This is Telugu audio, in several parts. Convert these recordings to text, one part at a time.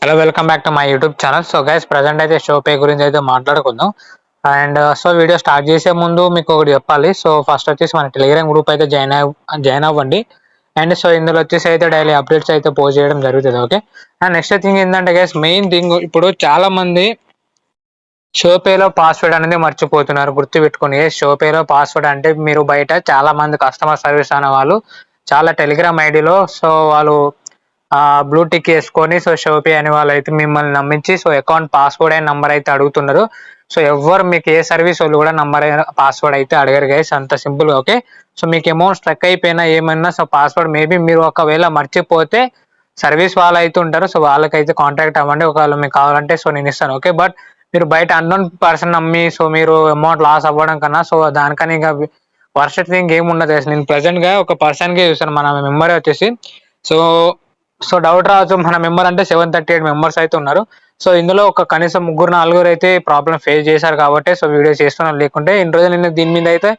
Hello, welcome back to my YouTube channel. So guys, present అయితే షో పే గురించి అయితే మాట్లాడుకుందాం. అండ్ సో వీడియో స్టార్ట్ చేసే ముందు మీకు ఒకటి చెప్పాలి. సో ఫస్ట్ వచ్చేసి మన టెలిగ్రామ్ గ్రూప్ అయితే జాయిన్ అవ్వండి. అండ్ సో ఇందులో వచ్చేసి అయితే డైలీ అప్డేట్స్ అయితే పోస్ట్ చేయడం జరుగుతుంది. ఓకే. అండ్ నెక్స్ట్ థింగ్ ఏంటంటే గైస్, మెయిన్ థింగ్ ఇప్పుడు చాలా మంది షోపేలో పాస్వర్డ్ అనేది మర్చిపోతున్నారు. గుర్తుపెట్టుకుని, షోపేలో పాస్వర్డ్ అంటే మీరు బయట చాలా మంది కస్టమర్ సర్వీస్ అనే వాళ్ళు చాలా టెలిగ్రామ్ ఐడిలో సో వాళ్ళు బ్లూ టిక్ వేసుకొని సో షోపే అనే వాళ్ళు అయితే మిమ్మల్ని నమ్మించి సో అకౌంట్ పాస్వర్డ్ అయిన నంబర్ అయితే అడుగుతున్నారు. సో ఎవరు మీకు ఏ సర్వీస్ వాళ్ళు కూడా నంబర్ పాస్వర్డ్ అయితే అడగరు గైస్, అంత సింపుల్. ఓకే. సో మీకు అమౌంట్ స్ట్రక్ అయిపోయినా ఏమైనా సో పాస్వర్డ్ మేబీ మీరు ఒకవేళ మర్చిపోతే సర్వీస్ వాళ్ళు అయితే ఉంటారు. సో వాళ్ళకైతే కాంటాక్ట్ అవ్వండి ఒకవేళ మీకు కావాలంటే. సో నేను ఇస్తాను. ఓకే. బట్ మీరు బయట అన్నోన్ పర్సన్ నమ్మి సో మీరు అమౌంట్ లాస్ అవ్వడం కన్నా సో దానికని ఇంకా వర్స్ట్ థింగ్ ఏమి ఉండదు. నేను ప్రెసెంట్ గా ఒక పర్సన్ కి చూసాను. మన మెంబర్ వచ్చేసి సో సో డౌట్ రావచ్చు, మన మెంబర్ అంటే 738 మెంబర్స్ అయితే ఉన్నారు. సో ఇందులో ఒక కనీసం 3-4 అయితే ప్రాబ్లం ఫేస్ చేశారు కాబట్టి సో వీడియోస్ చేస్తున్నాను. లేకుంటే ఇన్ని రోజులు నేను దీని మీద అయితే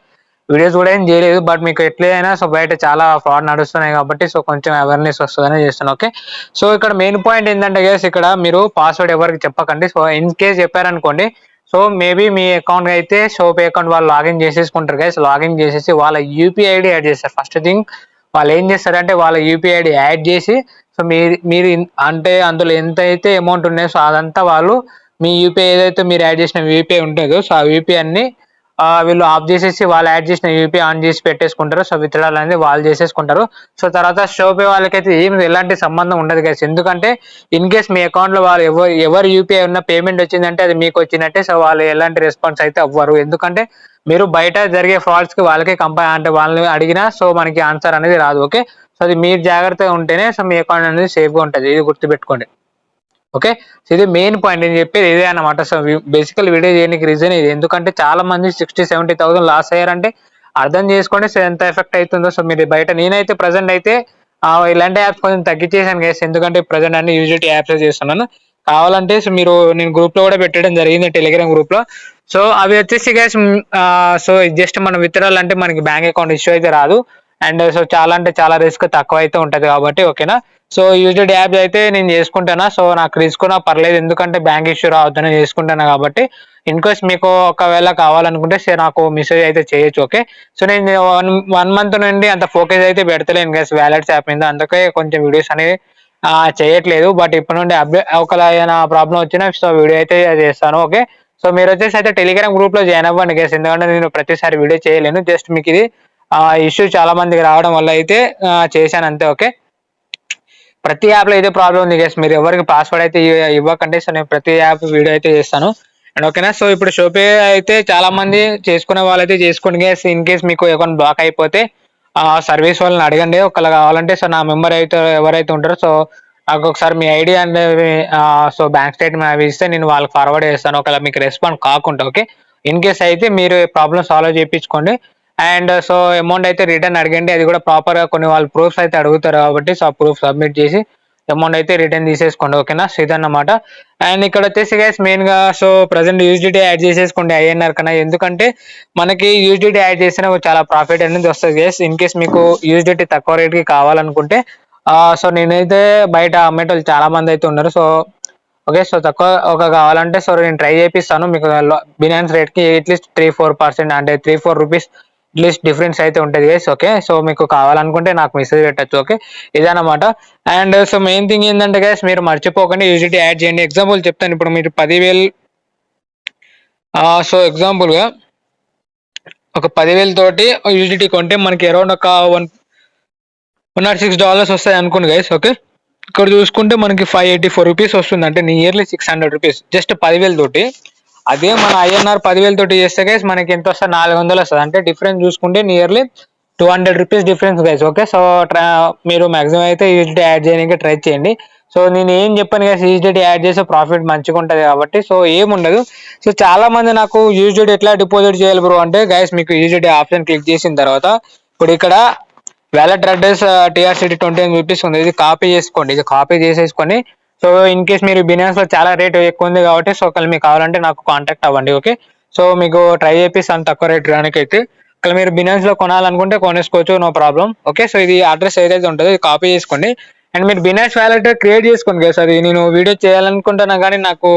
వీడియోస్ కూడా ఏం చేయలేదు. బట్ మీకు ఎట్లయినా సో బయట చాలా ఫ్రాడ్ నడుస్తున్నాయి కాబట్టి సో కొంచెం అవేర్నెస్ వస్తుందని చేస్తాను. ఓకే. సో ఇక్కడ మెయిన్ పాయింట్ ఏంటంటే గైస్, ఇక్కడ మీరు పాస్వర్డ్ ఎవరికి చెప్పకండి. సో ఇన్ కేస్ చెప్పారనుకోండి, సో మేబీ మీ అకౌంట్ అయితే షోపే అకౌంట్ వాళ్ళు లాగిన్ చేసేసుకుంటారు గైస్. లాగిన్ చేసేసి వాళ్ళ యూపీఐ ఐడి యాడ్ చేస్తారు. ఫస్ట్ థింగ్ వాళ్ళు ఏం చేస్తారంటే వాళ్ళ యూపీఐ ఐడి యాడ్ చేసి సో మీరు అంటే అందులో ఎంత అయితే అమౌంట్ ఉన్నాయో సో అదంతా వాళ్ళు మీ యూపీఐ ఏదైతే మీరు యాడ్ చేసిన యూపీఐ ఉంటుందో సో ఆ యూపీఐ అన్ని వీళ్ళు ఆఫ్ చేసేసి వాళ్ళు యాడ్ చేసిన యూపీఐ ఆన్ చేసి పెట్టేసుకుంటారు. సో విత్డ్రాల్ అనేది వాళ్ళు చేసేసుకుంటారు. సో తర్వాత షోపే వాళ్ళకైతే ఎలాంటి సంబంధం ఉండదు గైస్. ఎందుకంటే ఇన్ కేస్ మీ అకౌంట్ లో వాళ్ళు ఎవరు యూపీఐ ఉన్న పేమెంట్ వచ్చిందంటే అది మీకు వచ్చినట్టే. సో వాళ్ళు ఎలాంటి రెస్పాన్స్ అయితే అవ్వరు. ఎందుకంటే మీరు బయట జరిగే ఫ్రాడ్స్ కి వాళ్ళకే అంటే వాళ్ళని అడిగినా సో మనకి ఆన్సర్ అనేది రాదు. ఓకే. సో అది మీరు జాగ్రత్తగా ఉంటేనే సో మీ అకౌంట్ అనేది సేఫ్ గా ఉంటుంది. ఇది గుర్తుపెట్టుకోండి. ఓకే. సో ఇది మెయిన్ పాయింట్ నేను చెప్పేది ఇదే అనమాట. సో బేసికల్ వీడియో చేయడానికి రీజన్ ఇది. ఎందుకంటే చాలా మంది 60-70,000 లాస్ అయ్యారంటే అర్థం చేసుకోండి సో ఎంత ఎఫెక్ట్ అవుతుందో. సో మీరు బయట నేనైతే ప్రజెంట్ అయితే ఇలాంటి యాప్స్ కొంచెం తగ్గించేసాను గైస్. ఎందుకంటే ప్రజెంట్ అన్ని యూజిటీ యాప్స్ చేస్తున్నాను. కావాలంటే సో మీరు నేను గ్రూప్ లో కూడా పెట్టడం జరిగింది, టెలిగ్రామ్ గ్రూప్ లో. సో అవి వచ్చేసి గైస్ సో జస్ట్ మనం విత్డ్రాల్ అంటే మనకి బ్యాంక్ అకౌంట్ ఇష్యూ అయితే రాదు. అండ్ సో చాలా అంటే చాలా రిస్క్ తక్కువ అయితే ఉంటది కాబట్టి. ఓకేనా. సో యూజ్డ్ యాప్స్ అయితే నేను చేసుకుంటానా. సో నాకు రిస్క్ ఉన్నా పర్లేదు, ఎందుకంటే బ్యాంక్ ఇష్యూ రావద్దని చేసుకుంటాను కాబట్టి. ఇన్ కేస్ మీకు ఒకవేళ కావాలనుకుంటే సరే నాకు మెసేజ్ అయితే చేయొచ్చు. ఓకే. సో నేను వన్ మంత్ నుండి అంత ఫోకస్ అయితే పెడతలేను గైస్ వ్యాలెట్స్ యాప్ మీద, అందుకే కొంచెం వీడియోస్ అనేవి చేయట్లేదు. బట్ ఇప్పటి నుండి ఒకవేళ ప్రాబ్లం వచ్చినా సో వీడియో అయితే చేస్తాను. ఓకే. సో మీరు వచ్చేసి అయితే టెలిగ్రామ్ గ్రూప్ లో జాయిన్ అవ్వండి గైస్. ఎందుకంటే నేను ప్రతిసారి వీడియో చేయలేను, జస్ట్ మీకు ఇది ఇష్యూ చాలా మందికి రావడం వల్ల అయితే చేశాను అంతే. ఓకే. ప్రతి యాప్ లో ఇదే ప్రాబ్లం ఉంది గైస్. మీరు ఎవరికి పాస్వర్డ్ అయితే ఇవ్వకండి. సో నేను ప్రతి యాప్ వీడియో అయితే చేస్తాను. అండ్ ఓకేనా. సో ఇప్పుడు షోపే అయితే చాలా మంది చేసుకునే వాళ్ళైతే చేసుకోండి గైస్. ఇన్ కేస్ మీకు అకౌంట్ బ్లాక్ అయిపోతే సర్వీస్ వాళ్ళని అడగండి. ఒకవేళ కావాలంటే సో నా మెంబర్ అయితే ఎవరైతే ఉంటారో సో నాకు ఒకసారి మీ ID and so bank statement అవి ఇస్తే నేను వాళ్ళకి ఫార్వర్డ్ చేస్తాను ఒకవేళ మీకు రెస్పాండ్ కాకుండా. ఓకే. ఇన్ కేస్ అయితే మీరు ప్రాబ్లమ్ సాల్వ్ చేయించుకోండి. అండ్ సో అమౌంట్ అయితే రిటర్న్ అడగండి. అది కూడా ప్రాపర్ గా కొన్ని వాళ్ళు ప్రూఫ్స్ అయితే అడుగుతారు కాబట్టి సో ప్రూఫ్ సబ్మిట్ చేసి అమౌంట్ అయితే రిటర్న్ తీసేసుకోండి. ఓకేనా. సో ఇదన్నమాట. అండ్ ఇక్కడ వచ్చేసి గైస్ మెయిన్ గా సో ప్రజెంట్ యూజిటీ యాడ్ చేసేసుకోండి ఐఎన్ఆర్ కన్నా. ఎందుకంటే మనకి యూజిటీ యాడ్ చేసిన చాలా ప్రాఫిట్ అనేది వస్తుంది గైస్. ఇన్ కేస్ మీకు యూజిటీ తక్కువ రేట్ కి కావాలనుకుంటే సో నేనైతే బయట అమ్మేటోళ్ళు చాలా మంది అయితే ఉన్నారు. So okay. సో తక్కువ ఒక కావాలంటే సో నేను ట్రై చేపిస్తాను మీకు. బినాన్స్ రేట్ కి అట్లీస్ట్ 3-4% అంటే 3-4 రూపీస్ అట్లీస్ట్ డిఫరెన్స్ అయితే ఉంటుంది గైస్. ఓకే. సో మీకు కావాలనుకుంటే నాకు మెసేజ్ పెట్టచ్చు. ఓకే. ఇదన్నమాట. అండ్ సో మెయిన్ థింగ్ ఏంటంటే గైస్, మీరు మర్చిపోకండి యూజిటీ యాడ్ చేయండి. ఎగ్జాంపుల్ చెప్తాను. ఇప్పుడు మీరు 10,000 సో ఎగ్జాంపుల్ గా ఒక 10,000 తోటి యూజిటీ కొంటే మనకి అరౌండ్ ఒక $106 వస్తాయి అనుకోండి గైస్. ఓకే. ఇక్కడ చూసుకుంటే మనకి 584 రూపీస్ వస్తుంది, అంటే నియర్లీ 600 రూపీస్ జస్ట్ 10,000 తోటి. అదే మన ఐఎన్ఆర్ 10,000 తోటి చేస్తే గైస్ మనకి ఎంత వస్తుంది, 400 వస్తుంది. అంటే డిఫరెన్స్ చూసుకుంటే nearly 200 rupees difference guys. Okay. So మీరు మాక్సిమం అయితే యూజిటీ యాడ్ చేయడానికి ట్రై చేయండి. సో నేను ఏం చెప్పాను గైస్, యూజిటీ యాడ్ చేస్తే ప్రాఫిట్ మంచిగా ఉంటుంది కాబట్టి సో ఏముండదు. సో చాలా మంది నాకు యూజిటీ ఎట్లా డిపాజిట్ చేయాలి బ్రో అంటే గైస్, మీకు యూజిటీ ఆప్షన్ క్లిక్ చేసిన తర్వాత ఇప్పుడు ఇక్కడ వ్యాలెట్ అడ్రస్ TRCT 20 అని చూపిస్తుంది. ఇది కాపీ చేసుకోండి. ఇది కాపీ చేసేసుకొని సో ఇన్ కేస్ మీరు బినాన్స్ లో చాలా రేట్ ఎక్కువ ఉంది కాబట్టి సో ఒకవేళ మీకు కావాలంటే నాకు కాంటాక్ట్ అవ్వండి. ఓకే. సో మీకు ట్రై చేపిస్తాను తక్కువ రేట్ రానికి అయితే. ఒకవేళ మీరు బినాన్స్ లో కొనాలనుకుంటే కొనేసుకోవచ్చు, నో ప్రాబ్లం. ఓకే. సో ఇది అడ్రస్ ఏదైతే ఉంటుందో ఇది కాపీ చేసుకోండి. అండ్ మీరు బినాన్స్ వ్యాలెట్ క్రియేట్ చేసుకోండి గైస్. అది నేను వీడియో చేయాలనుకుంటున్నా కానీ నాకు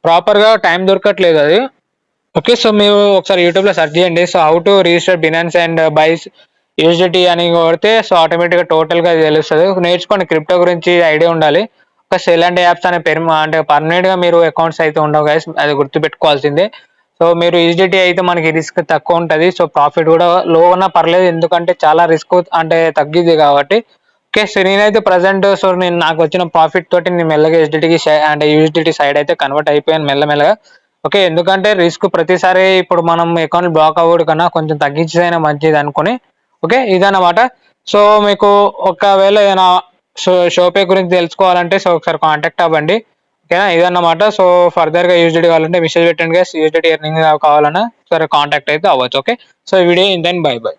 ప్రాపర్ గా టైం దొరకట్లేదు అది. ఓకే, సో మీరు ఒకసారి యూట్యూబ్ లో సెర్చ్ చేయండి. So how to register Binance and buys USDT అని కొడితే సో ఆటోమేటిక్ గా టోటల్ గా తెలుస్తుంది. నేర్చుకోండి, క్రిప్టో గురించి ఐడియా ఉండాలి. ఒక సెల్ అండ్ యాప్స్ అనే పేరు అంటే పర్మనెంట్ గా మీరు అకౌంట్స్ అయితే ఉండవు గైస్, అది గుర్తుపెట్టుకోవాల్సిందే. సో మీరు యూఎస్డిటీ అయితే మనకి రిస్క్ తక్కువ ఉంటుంది. సో ప్రాఫిట్ కూడా లో ఉన్నా పర్లేదు, ఎందుకంటే చాలా రిస్క్ అంటే తగ్గిద్ది కాబట్టి. ఓకే, సో నేనైతే ప్రజెంట్ సో నేను నాకు వచ్చిన ప్రాఫిట్ తోటి నేను మెల్లగా ఎస్డిటీకి అంటే యూఎస్డిటీ సైడ్ అయితే కన్వర్ట్ అయిపోయాను మెల్లమెల్లగా. ఓకే, ఎందుకంటే రిస్క్ ప్రతిసారి ఇప్పుడు మనం అకౌంట్ బ్లాక్ అవ్వడు కన్నా కొంచెం తగ్గించైనా మంచిది అనుకుని. ఓకే, ఇదన్నమాట. సో మీకు ఒకవేళ ఏదైనా షోపే గురించి తెలుసుకోవాలంటే సో ఒకసారి కాంటాక్ట్ అవ్వండి. ఓకేనా, ఇదన్నమాట. సో ఫర్దర్ గా యూఎస్డిటీ కావాలంటే మెసేజ్ పెట్టండి గైస్. యూఎస్డిటీ ఎర్నింగ్ కావాలన్నా సరే కాంటాక్ట్ అయితే అవ్వచ్చు. ఓకే, సో ఈ వీడియో ఇంతని, బై బై.